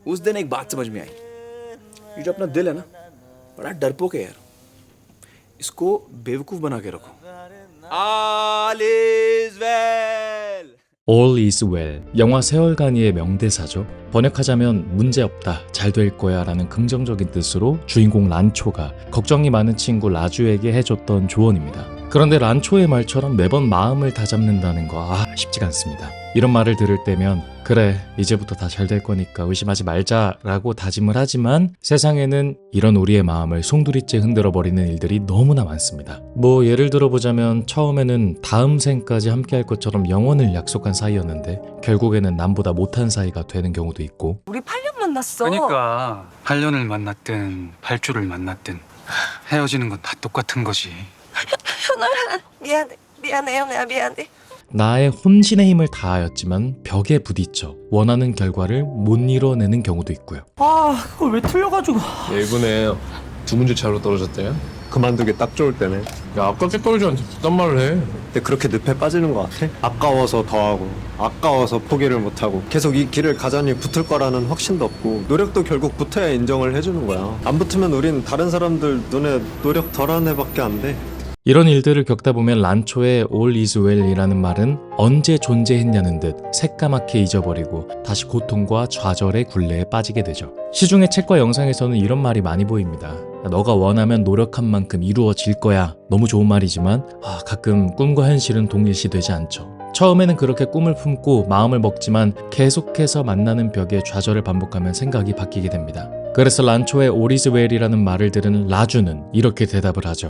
उस दिन एक बात समझ में आई, ये जो अपना दिल है ना, बड़ा डरपोक है यार, इसको बेवकूफ बना के रखो. All is well. All is well. 영화 세월간이의 명대사죠. 번역하자면 문제없다, 잘 될 거야 라는 긍정적인 뜻으로 주인공 란초가 걱정이 많은 친구 라주에게 해줬던 조언입니다. 그런데 란초의 말처럼 매번 마음을 다잡는다는 거 쉽지가 않습니다. 이런 말을 들을 때면 그래, 이제부터 다 잘 될 거니까 의심하지 말자라고 다짐을 하지만 세상에는 이런 우리의 마음을 송두리째 흔들어버리는 일들이 너무나 많습니다. 예를 들어보자면 처음에는 다음 생까지 함께할 것처럼 영원을 약속한 사이였는데 결국에는 남보다 못한 사이가 되는 경우도 있고, 우리 8년 만났어. 그러니까 8년을 만났든 8주를 만났든 헤어지는 건 다 똑같은 거지. 현아야, 미안해 현아야, 미안해. 나의 혼신의 힘을 다하였지만 벽에 부딪혀 원하는 결과를 못 이뤄내는 경우도 있고요. 그걸 왜 틀려가지고. 이번에 두 문제 차로 떨어졌대요? 그만두기 딱 좋을 때네. 야, 아깝게 떨어지한테 그딴 말을 해. 근데 그렇게 늪에 빠지는 것 같아? 아까워서 더하고 아까워서 포기를 못하고 계속 이 길을 가자니 붙을 거라는 확신도 없고 노력도 결국 붙어야 인정을 해주는 거야. 안 붙으면 우린 다른 사람들 눈에 노력 덜한 애밖에 안 돼. 이런 일들을 겪다 보면 란초의 All is well 이라는 말은 언제 존재했냐는 듯 새까맣게 잊어버리고 다시 고통과 좌절의 굴레에 빠지게 되죠. 시중의 책과 영상에서는 이런 말이 많이 보입니다. 너가 원하면 노력한 만큼 이루어질 거야. 너무 좋은 말이지만 가끔 꿈과 현실은 동일시되지 않죠. 처음에는 그렇게 꿈을 품고 마음을 먹지만 계속해서 만나는 벽에 좌절을 반복하면 생각이 바뀌게 됩니다. 그래서 란초의 All is well이라는 말을 들은 라주는 이렇게 대답을 하죠.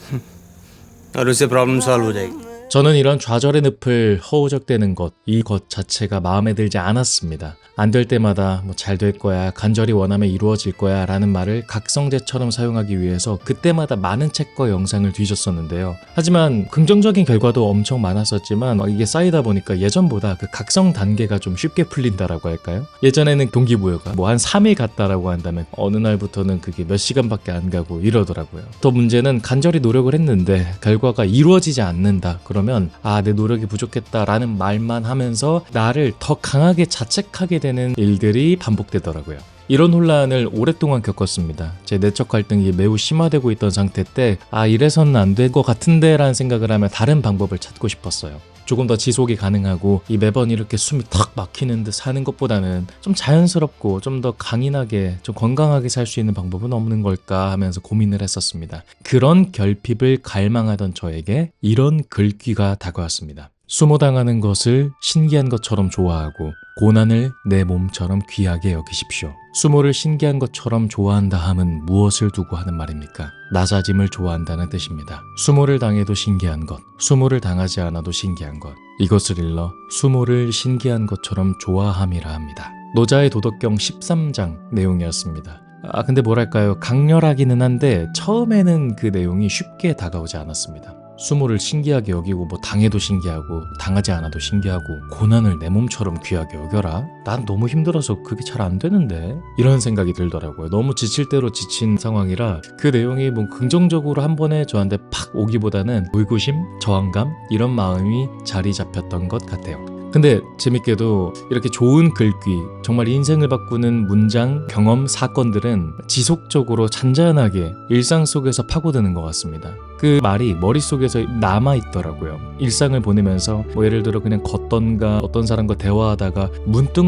और उससे प्रॉब्लम सॉल्व हो जाएगी. 저는 이런 좌절의 늪을 허우적대는 것, 이것 자체가 마음에 들지 않았습니다. 안 될 때마다 잘 될 거야, 간절히 원하면 이루어질 거야 라는 말을 각성제처럼 사용하기 위해서 그때마다 많은 책과 영상을 뒤졌었는데요. 하지만 긍정적인 결과도 엄청 많았었지만 이게 쌓이다 보니까 예전보다 그 각성 단계가 좀 쉽게 풀린다라고 할까요? 예전에는 동기부여가 한 3일 갔다라고 한다면 어느 날부터는 그게 몇 시간밖에 안 가고 이러더라고요. 또 문제는 간절히 노력을 했는데 결과가 이루어지지 않는다. 그러면 내 노력이 부족했다라는 말만 하면서 나를 더 강하게 자책하게 되는 일들이 반복되더라고요. 이런 혼란을 오랫동안 겪었습니다. 제 내적 갈등이 매우 심화되고 있던 상태 때 이래서는 안 될 것 같은데 라는 생각을 하며 다른 방법을 찾고 싶었어요. 조금 더 지속이 가능하고 매번 이렇게 숨이 탁 막히는 듯 사는 것보다는 좀 자연스럽고 좀 더 강인하게 좀 건강하게 살 수 있는 방법은 없는 걸까 하면서 고민을 했었습니다. 그런 결핍을 갈망하던 저에게 이런 글귀가 다가왔습니다. 수모당하는 것을 신기한 것처럼 좋아하고 고난을 내 몸처럼 귀하게 여기십시오. 수모를 신기한 것처럼 좋아한다 함은 무엇을 두고 하는 말입니까? 낮아짐을 좋아한다는 뜻입니다. 수모를 당해도 신기한 것, 수모를 당하지 않아도 신기한 것, 이것을 일러 수모를 신기한 것처럼 좋아함이라 합니다. 노자의 도덕경 13장 내용이었습니다. 근데 뭐랄까요, 강렬하기는 한데 처음에는 그 내용이 쉽게 다가오지 않았습니다. 수모를 신기하게 여기고 당해도 신기하고 당하지 않아도 신기하고 고난을 내 몸처럼 귀하게 여겨라? 난 너무 힘들어서 그게 잘 안 되는데? 이런 생각이 들더라고요. 너무 지칠 대로 지친 상황이라 그 내용이 긍정적으로 한 번에 저한테 팍 오기보다는 의구심, 저항감 이런 마음이 자리 잡혔던 것 같아요. 근데 재밌게도 이렇게 좋은 글귀, 정말 인생을 바꾸는 문장, 경험, 사건들은 지속적으로 잔잔하게 일상 속에서 파고드는 것 같습니다. 그 말이 머릿속에서 남아있더라고요. 일상을 보내면서 예를 들어 그냥 걷던가 어떤 사람과 대화하다가 문득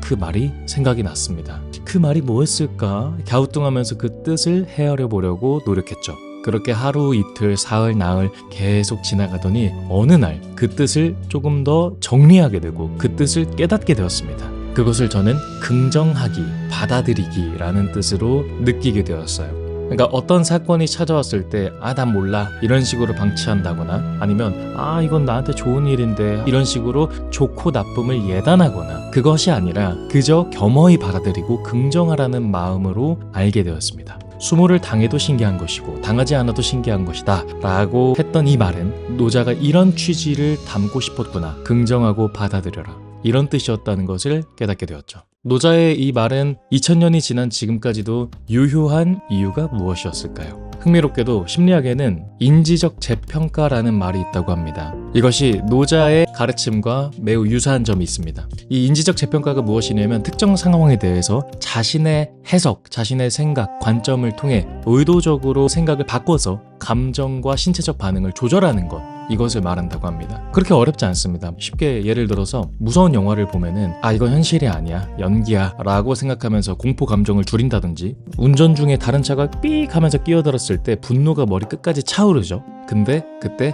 그 말이 생각이 났습니다. 그 말이 뭐였을까? 갸우뚱하면서 그 뜻을 헤아려 보려고 노력했죠. 그렇게 하루, 이틀, 사흘, 나흘 계속 지나가더니 어느 날 그 뜻을 조금 더 정리하게 되고 그 뜻을 깨닫게 되었습니다. 그것을 저는 긍정하기, 받아들이기라는 뜻으로 느끼게 되었어요. 그러니까 어떤 사건이 찾아왔을 때 난 몰라 이런 식으로 방치한다거나 아니면 이건 나한테 좋은 일인데 이런 식으로 좋고 나쁨을 예단하거나 그것이 아니라 그저 겸허히 받아들이고 긍정하라는 마음으로 알게 되었습니다. 수모를 당해도 신기한 것이고 당하지 않아도 신기한 것이다 라고 했던 이 말은 노자가 이런 취지를 담고 싶었구나, 긍정하고 받아들여라, 이런 뜻이었다는 것을 깨닫게 되었죠. 노자의 이 말은 2000년이 지난 지금까지도 유효한 이유가 무엇이었을까요? 흥미롭게도 심리학에는 인지적 재평가라는 말이 있다고 합니다. 이것이 노자의 가르침과 매우 유사한 점이 있습니다. 이 인지적 재평가가 무엇이냐면 특정 상황에 대해서 자신의 해석, 자신의 생각, 관점을 통해 의도적으로 생각을 바꿔서 감정과 신체적 반응을 조절하는 것, 이것을 말한다고 합니다. 그렇게 어렵지 않습니다. 쉽게 예를 들어서 무서운 영화를 보면은 이건 현실이 아니야, 연기야 라고 생각하면서 공포 감정을 줄인다든지, 운전 중에 다른 차가 삑 하면서 끼어들었을 때 분노가 머리 끝까지 차오르죠. 근데 그때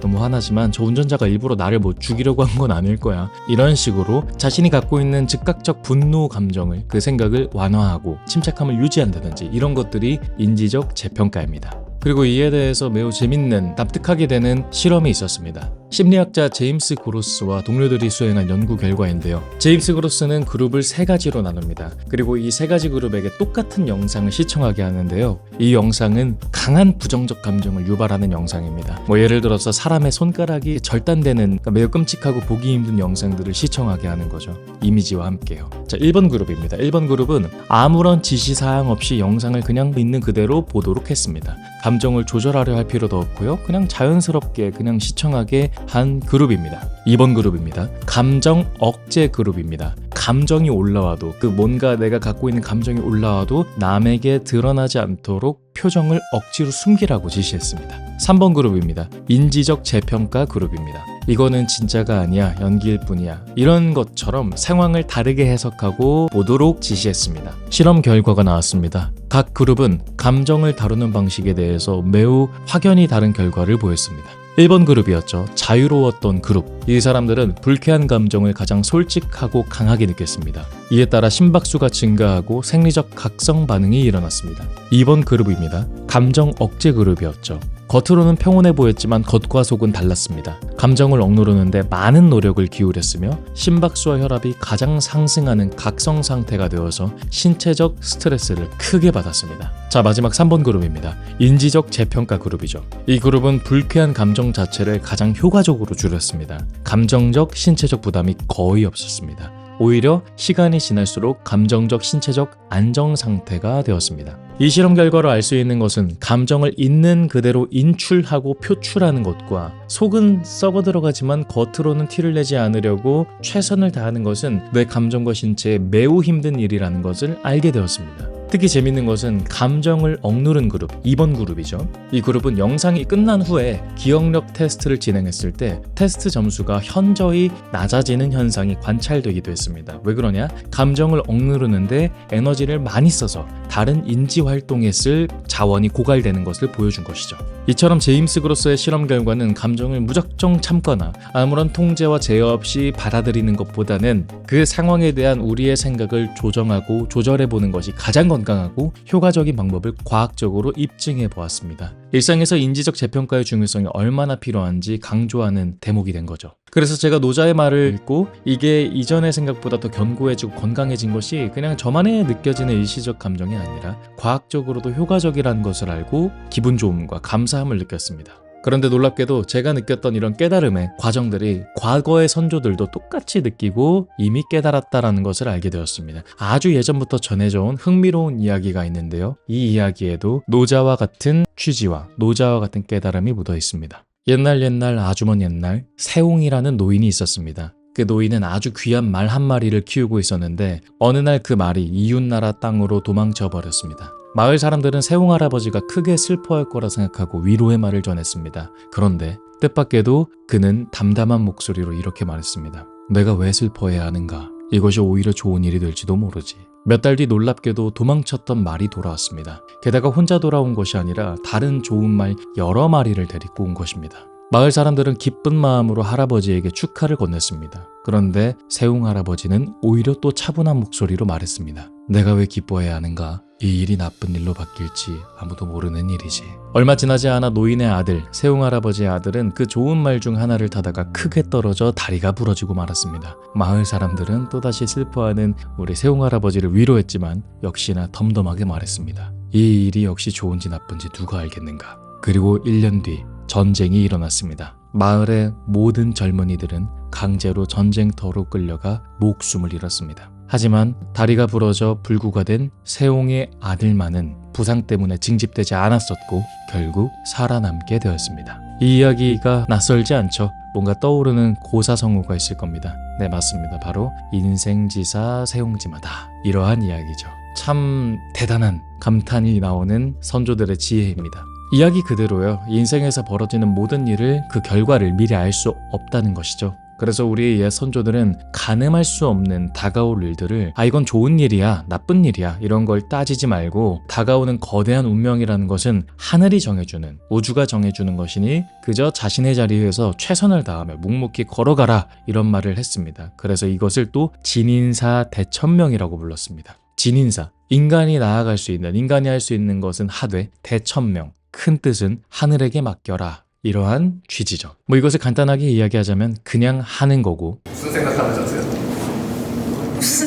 너무 화나지만 저 운전자가 일부러 나를 뭐 죽이려고 한 건 아닐 거야, 이런 식으로 자신이 갖고 있는 즉각적 분노 감정을, 그 생각을 완화하고 침착함을 유지한다든지, 이런 것들이 인지적 재평가입니다. 그리고 이에 대해서 매우 재밌는, 납득하게 되는 실험이 있었습니다. 심리학자 제임스 그로스와 동료들이 수행한 연구 결과인데요. 제임스 그로스는 그룹을 3가지로 나눕니다. 그리고 이 3가지 그룹에게 똑같은 영상을 시청하게 하는데요. 이 영상은 강한 부정적 감정을 유발하는 영상입니다. 예를 들어서 사람의 손가락이 절단되는 매우 끔찍하고 보기 힘든 영상들을 시청하게 하는 거죠. 이미지와 함께요. 자, 1번 그룹입니다. 1번 그룹은 아무런 지시사항 없이 영상을 그냥 있는 그대로 보도록 했습니다. 감정을 조절하려 할 필요도 없고요. 그냥 자연스럽게 그냥 시청하게 한 그룹입니다. 2번 그룹입니다. 감정 억제 그룹입니다. 감정이 올라와도, 뭔가 내가 갖고 있는 감정이 올라와도 남에게 드러나지 않도록 표정을 억지로 숨기라고 지시했습니다. 3번 그룹입니다. 인지적 재평가 그룹입니다. 이거는 진짜가 아니야, 연기일 뿐이야, 이런 것처럼 상황을 다르게 해석하고 보도록 지시했습니다. 실험 결과가 나왔습니다. 각 그룹은 감정을 다루는 방식에 대해서 매우 확연히 다른 결과를 보였습니다. 1번 그룹이었죠. 자유로웠던 그룹. 이 사람들은 불쾌한 감정을 가장 솔직하고 강하게 느꼈습니다. 이에 따라 심박수가 증가하고 생리적 각성 반응이 일어났습니다. 2번 그룹입니다. 감정 억제 그룹이었죠. 겉으로는 평온해 보였지만 겉과 속은 달랐습니다. 감정을 억누르는데 많은 노력을 기울였으며 심박수와 혈압이 가장 상승하는 각성 상태가 되어서 신체적 스트레스를 크게 받았습니다. 자, 마지막 3번 그룹입니다. 인지적 재평가 그룹이죠. 이 그룹은 불쾌한 감정 자체를 가장 효과적으로 줄였습니다. 감정적, 신체적 부담이 거의 없었습니다. 오히려 시간이 지날수록 감정적, 신체적 안정 상태가 되었습니다. 이 실험 결과로 알 수 있는 것은 감정을 있는 그대로 인출하고 표출하는 것과 속은 썩어 들어가지만 겉으로는 티를 내지 않으려고 최선을 다하는 것은 내 감정과 신체에 매우 힘든 일이라는 것을 알게 되었습니다. 특히 재밌는 것은 감정을 억누른 그룹, 2번 그룹이죠. 이 그룹은 영상이 끝난 후에 기억력 테스트를 진행했을 때 테스트 점수가 현저히 낮아지는 현상이 관찰되기도 했습니다. 왜 그러냐? 감정을 억누르는데 에너지를 많이 써서 다른 인지 활동에 쓸 자원이 고갈되는 것을 보여준 것이죠. 이처럼 제임스 그로스의 실험 결과는 감정을 무작정 참거나 아무런 통제와 제어 없이 받아들이는 것보다는 그 상황에 대한 우리의 생각을 조정하고 조절해보는 것이 가장 건강하고 효과적인 방법을 과학적으로 입증해 보았습니다. 일상에서 인지적 재평가의 중요성이 얼마나 필요한지 강조하는 대목이 된 거죠. 그래서 제가 노자의 말을 읽고 이게 이전의 생각보다 더 견고해지고 건강해진 것이 그냥 저만의 느껴지는 일시적 감정이 아니라 과학적으로도 효과적이라는 것을 알고 기분 좋음과 감사함을 느꼈습니다. 그런데 놀랍게도 제가 느꼈던 이런 깨달음의 과정들이 과거의 선조들도 똑같이 느끼고 이미 깨달았다라는 것을 알게 되었습니다. 아주 예전부터 전해져 온 흥미로운 이야기가 있는데요. 이 이야기에도 노자와 같은 취지와 노자와 같은 깨달음이 묻어 있습니다. 옛날 아주 먼 옛날 세옹이라는 노인이 있었습니다. 그 노인은 아주 귀한 말 한 마리를 키우고 있었는데 어느 날 그 말이 이웃나라 땅으로 도망쳐 버렸습니다. 마을 사람들은 세옹 할아버지가 크게 슬퍼할 거라 생각하고 위로의 말을 전했습니다. 그런데 뜻밖에도 그는 담담한 목소리로 이렇게 말했습니다. 내가 왜 슬퍼해야 하는가? 이것이 오히려 좋은 일이 될지도 모르지. 몇 달 뒤 놀랍게도 도망쳤던 말이 돌아왔습니다. 게다가 혼자 돌아온 것이 아니라 다른 좋은 말 여러 마리를 데리고 온 것입니다. 마을 사람들은 기쁜 마음으로 할아버지에게 축하를 건넸습니다. 그런데 세웅 할아버지는 오히려 또 차분한 목소리로 말했습니다. 내가 왜 기뻐해야 하는가? 이 일이 나쁜 일로 바뀔지 아무도 모르는 일이지. 얼마 지나지 않아 노인의 아들, 세웅 할아버지의 아들은 그 좋은 말 중 하나를 타다가 크게 떨어져 다리가 부러지고 말았습니다. 마을 사람들은 또다시 슬퍼하는 우리 세웅 할아버지를 위로했지만 역시나 덤덤하게 말했습니다. 이 일이 역시 좋은지 나쁜지 누가 알겠는가? 그리고 1년 뒤 전쟁이 일어났습니다. 마을의 모든 젊은이들은 강제로 전쟁터로 끌려가 목숨을 잃었습니다. 하지만 다리가 부러져 불구가 된 세옹의 아들만은 부상 때문에 징집되지 않았었고 결국 살아남게 되었습니다. 이 이야기가 낯설지 않죠? 뭔가 떠오르는 고사성어가 있을 겁니다. 네, 맞습니다. 바로 인생지사 세옹지마다. 이러한 이야기죠. 참 대단한 감탄이 나오는 선조들의 지혜입니다. 이야기 그대로요. 인생에서 벌어지는 모든 일을 그 결과를 미리 알 수 없다는 것이죠. 그래서 우리의 옛 선조들은 가늠할 수 없는 다가올 일들을 이건 좋은 일이야, 나쁜 일이야 이런 걸 따지지 말고 다가오는 거대한 운명이라는 것은 하늘이 정해주는, 우주가 정해주는 것이니 그저 자신의 자리에서 최선을 다하며 묵묵히 걸어가라 이런 말을 했습니다. 그래서 이것을 또 진인사 대천명이라고 불렀습니다. 진인사, 인간이 나아갈 수 있는, 인간이 할 수 있는 것은 하되 대천명, 큰 뜻은 하늘에게 맡겨라. 이러한 취지죠. 이것을 간단하게 이야기하자면 그냥 하는 거고. 무슨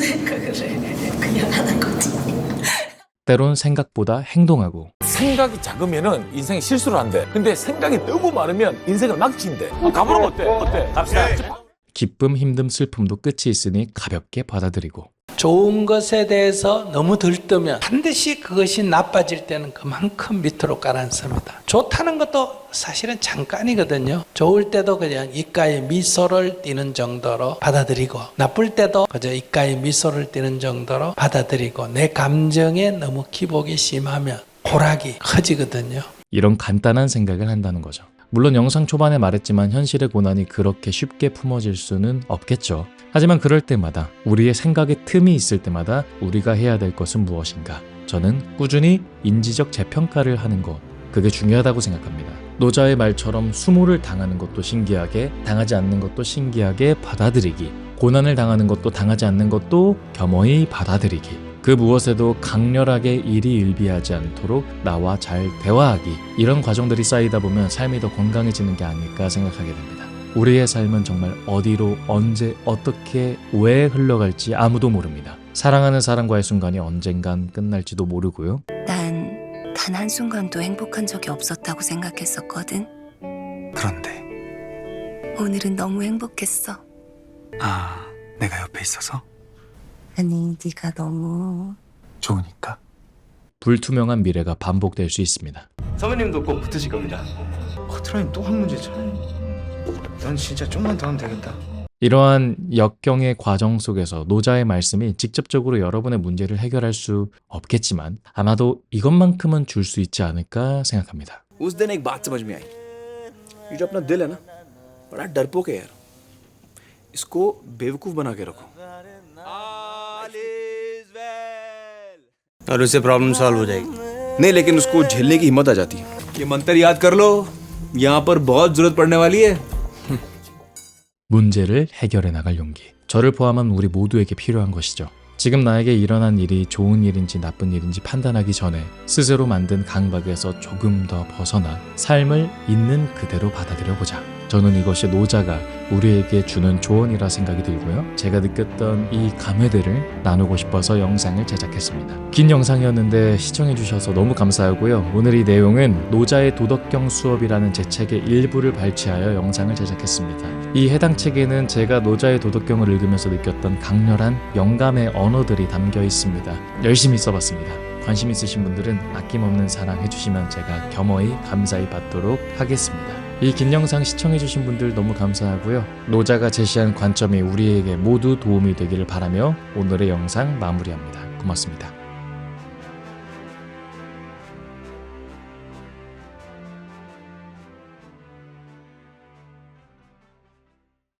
생각을 해? 그냥 하는 거지. 때론 생각보다 행동하고. 생각이 작으면은 인생이 실수를 한대. 근데 생각이 너무 많으면 인생을 막힌대. 가보는 거 어때? 어때? 갑시다. 기쁨, 힘듦, 슬픔도 끝이 있으니 가볍게 받아들이고. 좋은 것에 대해서 너무 들뜨면 반드시 그것이 나빠질 때는 그만큼 밑으로 가라앉습니다. 좋다는 것도 사실은 잠깐이거든요. 좋을 때도 그냥 입가에 미소를 띠는 정도로 받아들이고 나쁠 때도 그저 입가에 미소를 띠는 정도로 받아들이고 내 감정에 너무 기복이 심하면 고락이 커지거든요. 이런 간단한 생각을 한다는 거죠. 물론 영상 초반에 말했지만 현실의 고난이 그렇게 쉽게 품어질 수는 없겠죠. 하지만 그럴 때마다 우리의 생각의 틈이 있을 때마다 우리가 해야 될 것은 무엇인가? 저는 꾸준히 인지적 재평가를 하는 것, 그게 중요하다고 생각합니다. 노자의 말처럼 수모를 당하는 것도 신기하게, 당하지 않는 것도 신기하게 받아들이기, 고난을 당하는 것도 당하지 않는 것도 겸허히 받아들이기, 그 무엇에도 강렬하게 일희일비하지 않도록 나와 잘 대화하기, 이런 과정들이 쌓이다 보면 삶이 더 건강해지는 게 아닐까 생각하게 됩니다. 우리의 삶은 정말 어디로, 언제, 어떻게, 왜 흘러갈지 아무도 모릅니다. 사랑하는 사람과의 순간이 언젠간 끝날지도 모르고요. 난 단 한순간도 행복한 적이 없었다고 생각했었거든. 그런데 오늘은 너무 행복했어. 내가 옆에 있어서 아니, 네가 너무... 좋으니까. 불투명한 미래가 반복될 수 있습니다. 선배님도 꼭 붙으실 겁니다. 커트라인 또 한 문제 참. 넌 진짜 좀만 더 하면 되겠다. 이러한 역경의 과정 속에서 노자의 말씀이 직접적으로 여러분의 문제를 해결할 수 없겠지만 아마도 이것만큼은 줄 수 있지 않을까 생각합니다. उस दिन एक बात समझ में आई, ये जो अपना दिल है ना, बड़ा डरपोक है यार. इसको बेवकूफ बना के रखो. और उससे प्रॉब्लम सॉल्व हो जाएगी. नहीं, लेकिन उसको झेलने की हिम्मत आ जाती है. ये मंत्र याद कर लो, यहाँ पर बहुत जरूरत पड़ने वाली है. 문제를 해결해 나갈 용기. 저를 포함한 우리 모두에게 필요한 것이죠. 지금 나에게 일어난 일이 좋은 일인지 나쁜 일인지 판단하기 전에 스스로 만든 강박에서 조금 더 벗어나 삶을 있는 그대로 받아들여보자. 저는 이것이 노자가 우리에게 주는 조언이라 생각이 들고요. 제가 느꼈던 이 감회들을 나누고 싶어서 영상을 제작했습니다. 긴 영상이었는데 시청해주셔서 너무 감사하고요. 오늘 이 내용은 노자의 도덕경 수업이라는 제 책의 일부를 발췌하여 영상을 제작했습니다. 이 해당 책에는 제가 노자의 도덕경을 읽으면서 느꼈던 강렬한 영감의 언어들이 담겨 있습니다. 열심히 써봤습니다. 관심 있으신 분들은 아낌없는 사랑 해주시면 제가 겸허히 감사히 받도록 하겠습니다. 이 긴 영상 시청해주신 분들 너무 감사하고요. 노자가 제시한 관점이 우리에게 모두 도움이 되기를 바라며 오늘의 영상 마무리합니다. 고맙습니다.